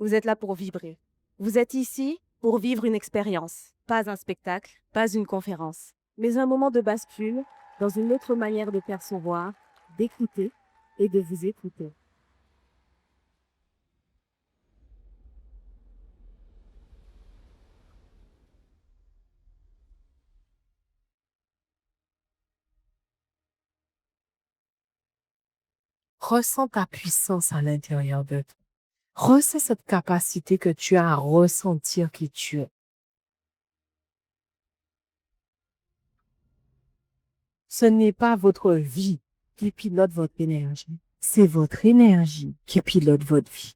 Vous êtes là pour vibrer. Vous êtes ici pour vivre une expérience, pas un spectacle, pas une conférence, mais un moment de bascule dans une autre manière de percevoir, d'écouter et de vous écouter. Ressens ta puissance à l'intérieur de toi. Ressens cette capacité que tu as à ressentir qui tu es. Ce n'est pas votre vie qui pilote votre énergie. C'est votre énergie qui pilote votre vie.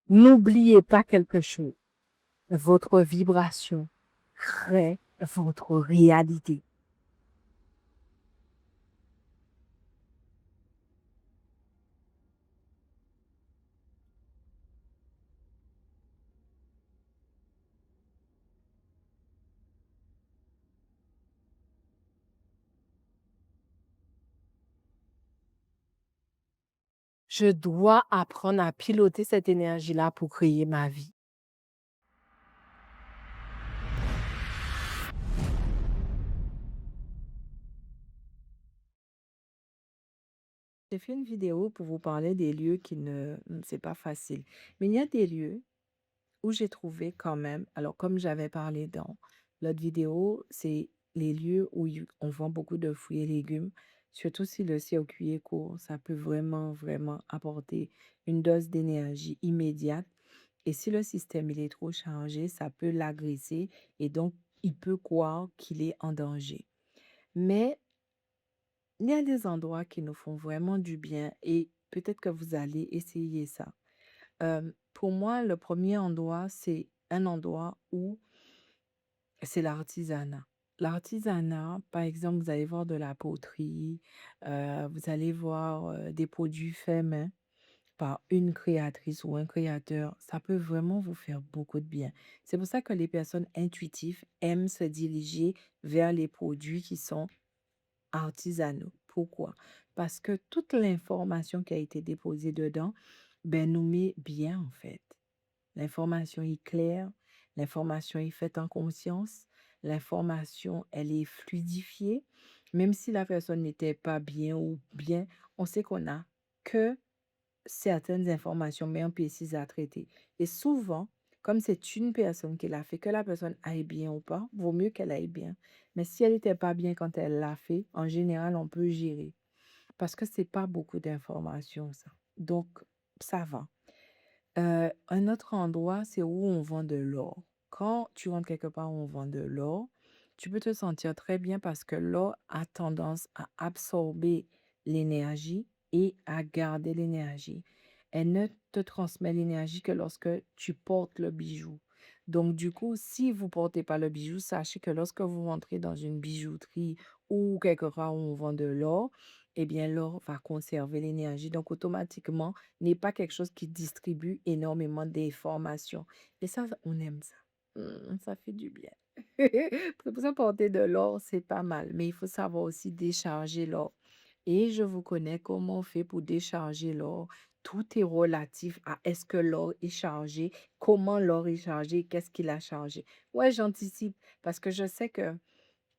N'oubliez pas quelque chose. Votre vibration crée votre réalité. Je dois apprendre à piloter cette énergie-là pour créer ma vie. J'ai fait une vidéo pour vous parler des lieux qui c'est pas facile. Mais il y a des lieux où j'ai trouvé quand même, alors comme j'avais parlé dans l'autre vidéo, c'est les lieux où on vend beaucoup de fruits et légumes, surtout si le circuit est court, ça peut vraiment, vraiment apporter une dose d'énergie immédiate. Et si le système il est trop chargé, ça peut l'agresser et donc il peut croire qu'il est en danger. Mais il y a des endroits qui nous font vraiment du bien et peut-être que vous allez essayer ça. Pour moi, le premier endroit, c'est un endroit où c'est l'artisanat. L'artisanat, par exemple, vous allez voir de la poterie, vous allez voir des produits faits main par une créatrice ou un créateur. Ça peut vraiment vous faire beaucoup de bien. C'est pour ça que les personnes intuitives aiment se diriger vers les produits qui sont artisanaux. Pourquoi? Parce que toute l'information qui a été déposée dedans, ben, nous met bien en fait. L'information est claire, l'information est faite en conscience, l'information, elle est fluidifiée. Même si la personne n'était pas bien ou bien, on sait qu'on a que certaines informations bien précises à traiter. Et souvent, comme c'est une personne qui l'a fait, que la personne aille bien ou pas, vaut mieux qu'elle aille bien. Mais si elle n'était pas bien quand elle l'a fait, en général, on peut gérer. Parce que c'est pas beaucoup d'informations, ça. Donc, ça va. Un autre endroit, c'est où on vend de l'or. Quand tu rentres quelque part où on vend de l'or, tu peux te sentir très bien parce que l'or a tendance à absorber l'énergie et à garder l'énergie. Elle ne te transmet l'énergie que lorsque tu portes le bijou. Donc, du coup, si vous ne portez pas le bijou, sachez que lorsque vous rentrez dans une bijouterie ou quelque part où on vend de l'or, eh bien, l'or va conserver l'énergie. Donc, automatiquement, n'est pas quelque chose qui distribue énormément d'informations. Et ça, on aime ça. Ça fait du bien. C'est pour ça, porter de l'or, c'est pas mal. Mais il faut savoir aussi décharger l'or. Et je vous connais comment on fait pour décharger l'or. Tout est relatif à est-ce que l'or est chargé, comment l'or est chargé, qu'est-ce qu'il a chargé. Ouais, j'anticipe parce que je sais que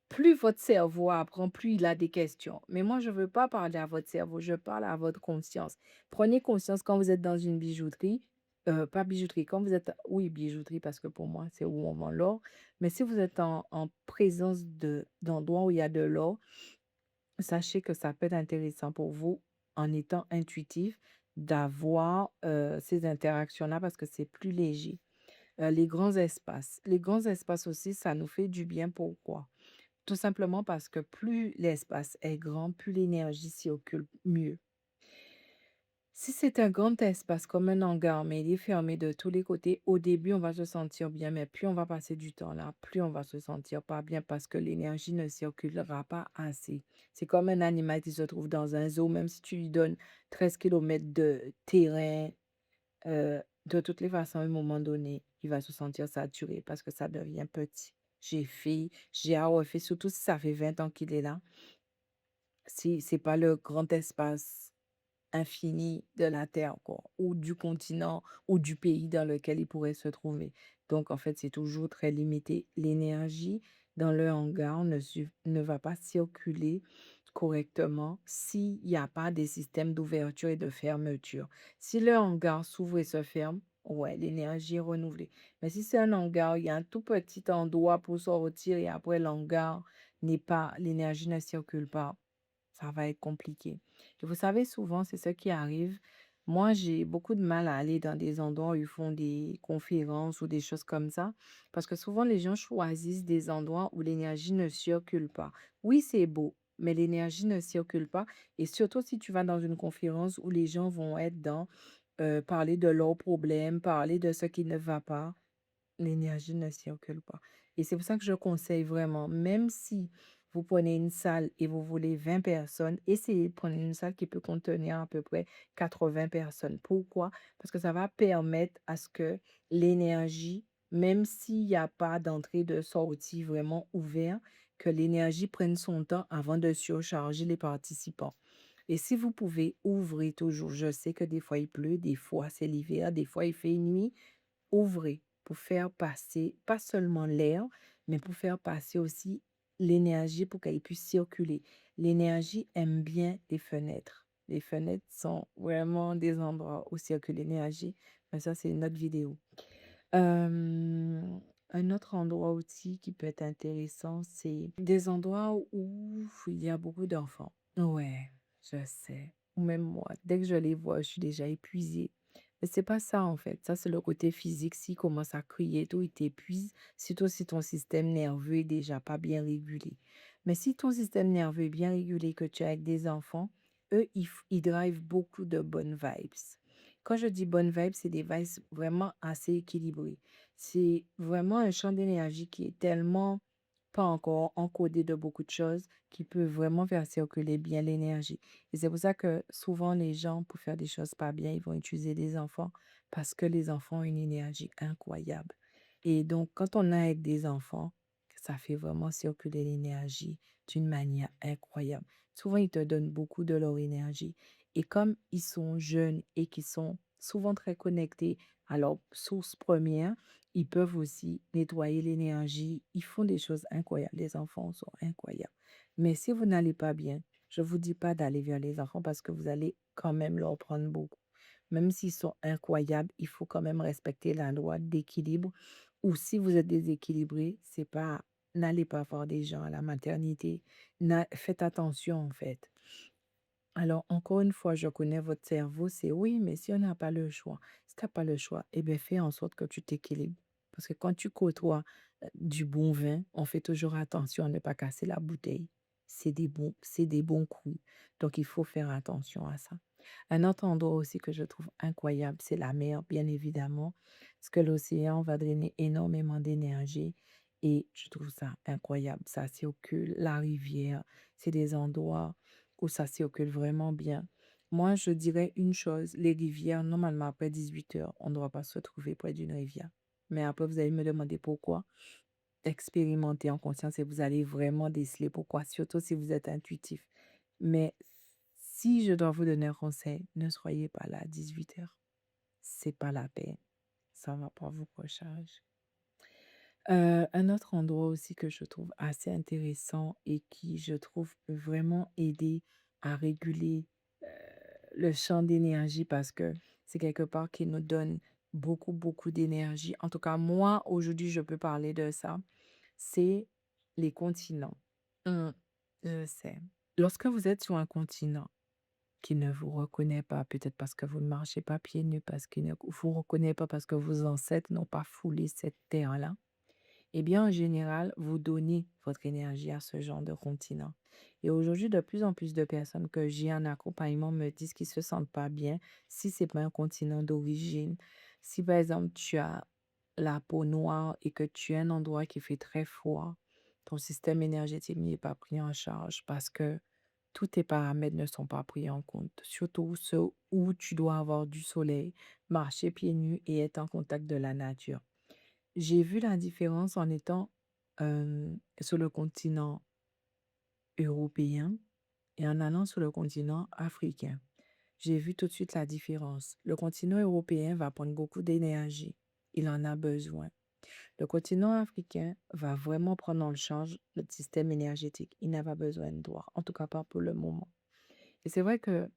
plus votre cerveau apprend, plus il a des questions. Mais moi, je ne veux pas parler à votre cerveau, je parle à votre conscience. Prenez conscience quand vous êtes dans une bijouterie, pas bijouterie, quand vous êtes, oui, bijouterie, parce que pour moi, c'est où on vend l'or. Mais si vous êtes en présence d'endroits où il y a de l'or, sachez que ça peut être intéressant pour vous, en étant intuitif, d'avoir ces interactions-là parce que c'est plus léger. Les grands espaces. Les grands espaces aussi, ça nous fait du bien. Pourquoi? Tout simplement parce que plus l'espace est grand, plus l'énergie circule mieux. Si c'est un grand espace comme un hangar, mais il est fermé de tous les côtés, au début, on va se sentir bien, mais plus on va passer du temps là, plus on va se sentir pas bien parce que l'énergie ne circulera pas assez. C'est comme un animal qui se trouve dans un zoo, même si tu lui donnes 13 kilomètres de terrain, de toutes les façons, à un moment donné, il va se sentir saturé parce que ça devient petit. J'ai fait, j'ai refait, surtout si ça fait 20 ans qu'il est là. Si c'est pas le grand espace infini de la Terre, quoi, ou du continent ou du pays dans lequel il pourrait se trouver. Donc, en fait, c'est toujours très limité. L'énergie dans le hangar ne va pas circuler correctement s'il n'y a pas des systèmes d'ouverture et de fermeture. Si le hangar s'ouvre et se ferme, ouais, l'énergie est renouvelée. Mais si c'est un hangar, il y a un tout petit endroit pour sortir et après l'hangar l'énergie ne circule pas, ça va être compliqué. Et vous savez, souvent, c'est ce qui arrive. Moi, j'ai beaucoup de mal à aller dans des endroits où ils font des conférences ou des choses comme ça, parce que souvent, les gens choisissent des endroits où l'énergie ne circule pas. Oui, c'est beau, mais l'énergie ne circule pas. Et surtout, si tu vas dans une conférence où les gens vont être dans parler de leurs problèmes, parler de ce qui ne va pas. L'énergie ne circule pas et c'est pour ça que je conseille vraiment, même si vous prenez une salle et vous voulez 20 personnes, essayez de prendre une salle qui peut contenir à peu près 80 personnes. Pourquoi? Parce que ça va permettre à ce que l'énergie, même s'il y a pas d'entrée de sortie vraiment ouvert, que l'énergie prenne son temps avant de surcharger les participants. Et si vous pouvez, ouvrez toujours. Je sais que des fois il pleut, des fois c'est l'hiver, des fois il fait nuit. Ouvrez pour faire passer pas seulement l'air, mais pour faire passer aussi l'énergie pour qu'elle puisse circuler. L'énergie aime bien les fenêtres. Les fenêtres sont vraiment des endroits où circule l'énergie, mais ça, c'est une autre vidéo. Un autre endroit aussi qui peut être intéressant, c'est des endroits où il y a beaucoup d'enfants. Ouais, je sais. Ou même moi, dès que je les vois, je suis déjà épuisée. Mais c'est pas ça en fait. Ça, c'est le côté physique. S'il commence à crier et tout, il t'épuise. Surtout si ton système nerveux est déjà pas bien régulé. Mais si ton système nerveux est bien régulé, que tu es avec des enfants, eux, ils drivent beaucoup de bonnes vibes. Quand je dis bonnes vibes, c'est des vibes vraiment assez équilibrées. C'est vraiment un champ d'énergie qui est tellement pas encore encodé de beaucoup de choses qui peut vraiment faire circuler bien l'énergie. Et c'est pour ça que souvent les gens, pour faire des choses pas bien, ils vont utiliser des enfants parce que les enfants ont une énergie incroyable. Et donc, quand on a avec des enfants, ça fait vraiment circuler l'énergie d'une manière incroyable. Souvent, ils te donnent beaucoup de leur énergie. Et comme ils sont jeunes et qu'ils sont souvent très connectés à leur source première, ils peuvent aussi nettoyer l'énergie. Ils font des choses incroyables. Les enfants sont incroyables. Mais si vous n'allez pas bien, je ne vous dis pas d'aller vers les enfants parce que vous allez quand même leur prendre beaucoup. Même s'ils sont incroyables, il faut quand même respecter la loi d'équilibre. Ou si vous êtes déséquilibré, c'est pas, n'allez pas voir des gens à la maternité. Faites attention en fait. Alors, encore une fois, je connais votre cerveau, c'est oui, mais si on n'a pas le choix, si tu n'as pas le choix, eh bien, fais en sorte que tu t'équilibres. Parce que quand tu côtoies du bon vin, on fait toujours attention à ne pas casser la bouteille. C'est des bons coups. Donc, il faut faire attention à ça. Un autre endroit aussi que je trouve incroyable, c'est la mer, bien évidemment, parce que l'océan va drainer énormément d'énergie et je trouve ça incroyable. Ça circule, la rivière, c'est des endroits où ça circule vraiment bien. Moi, je dirais une chose, les rivières, normalement, après 18 heures, on ne doit pas se trouver près d'une rivière. Mais après, vous allez me demander pourquoi. Expérimentez en conscience et vous allez vraiment déceler pourquoi, surtout si vous êtes intuitif. Mais si je dois vous donner un conseil, ne soyez pas là à 18 heures. C'est pas la peine. Ça va pas vous recharger. Un autre endroit aussi que je trouve assez intéressant et qui, je trouve, peut vraiment aider à réguler, heu, le champ d'énergie parce que c'est quelque part qui nous donne beaucoup, beaucoup d'énergie. En tout cas, moi, aujourd'hui, je peux parler de ça, c'est les continents. Mmh, je sais. Lorsque vous êtes sur un continent qui ne vous reconnaît pas, peut-être parce que vous ne marchez pas pieds nus, parce qu'il ne vous reconnaît pas parce que vos ancêtres n'ont pas foulé cette terre-là. Eh bien, en général, vous donnez votre énergie à ce genre de continent. Et aujourd'hui, de plus en plus de personnes que j'ai en accompagnement me disent qu'ils se sentent pas bien si c'est pas un continent d'origine. Si par exemple, tu as la peau noire et que tu es un endroit qui fait très froid, ton système énergétique n'est pas pris en charge parce que tous tes paramètres ne sont pas pris en compte, surtout ceux où tu dois avoir du soleil, marcher pieds nus et être en contact de la nature. J'ai vu la différence en étant, sur le continent européen et en allant sur le continent africain, j'ai vu tout de suite la différence. Le continent européen va prendre beaucoup d'énergie. Il en a besoin. Le continent africain va vraiment prendre en charge le système énergétique. Il n'a pas besoin de toi, en tout cas pas pour le moment. Et c'est vrai que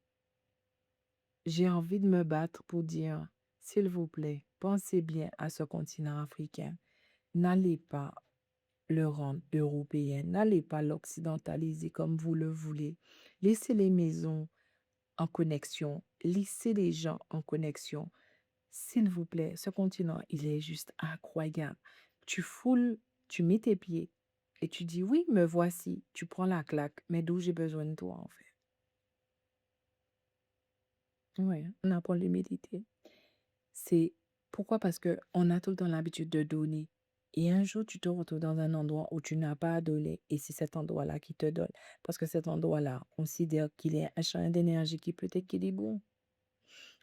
j'ai envie de me battre pour dire, s'il vous plaît, pensez bien à ce continent africain. N'allez pas le rendre européen, n'allez pas l'occidentaliser comme vous le voulez. Laissez les maisons en connexion, laissez les gens en connexion. S'il vous plaît, ce continent, il est juste incroyable. Tu foules, tu mets tes pieds et tu dis, oui, me voici. Tu prends la claque, mais d'où j'ai besoin de toi, en fait. Oui, on apprend l'humilité. C'est pourquoi? Parce que on a tout le temps l'habitude de donner. Et un jour, tu te retrouves dans un endroit où tu n'as pas à donner et c'est cet endroit-là qui te donne. Parce que cet endroit-là considère qu'il est un champ d'énergie qui peut t'équilibrer.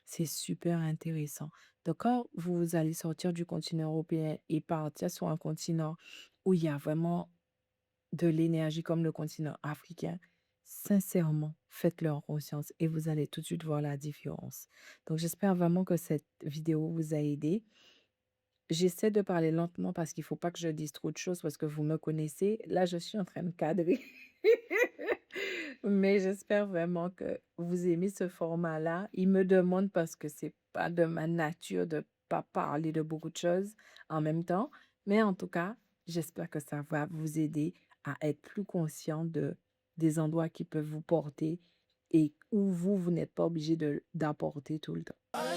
C'est super intéressant. Donc, quand vous allez sortir du continent européen et partir sur un continent où il y a vraiment de l'énergie comme le continent africain, sincèrement, faites-le en conscience et vous allez tout de suite voir la différence. Donc, j'espère vraiment que cette vidéo vous a aidé. J'essaie de parler lentement parce qu'il ne faut pas que je dise trop de choses parce que vous me connaissez. Là, je suis en train de cadrer. Mais j'espère vraiment que vous aimez ce format-là. Il me demande parce que c'est pas de ma nature de pas parler de beaucoup de choses en même temps. Mais en tout cas, j'espère que ça va vous aider à être plus conscient des endroits qui peuvent vous porter et où vous n'êtes pas obligé d'apporter tout le temps.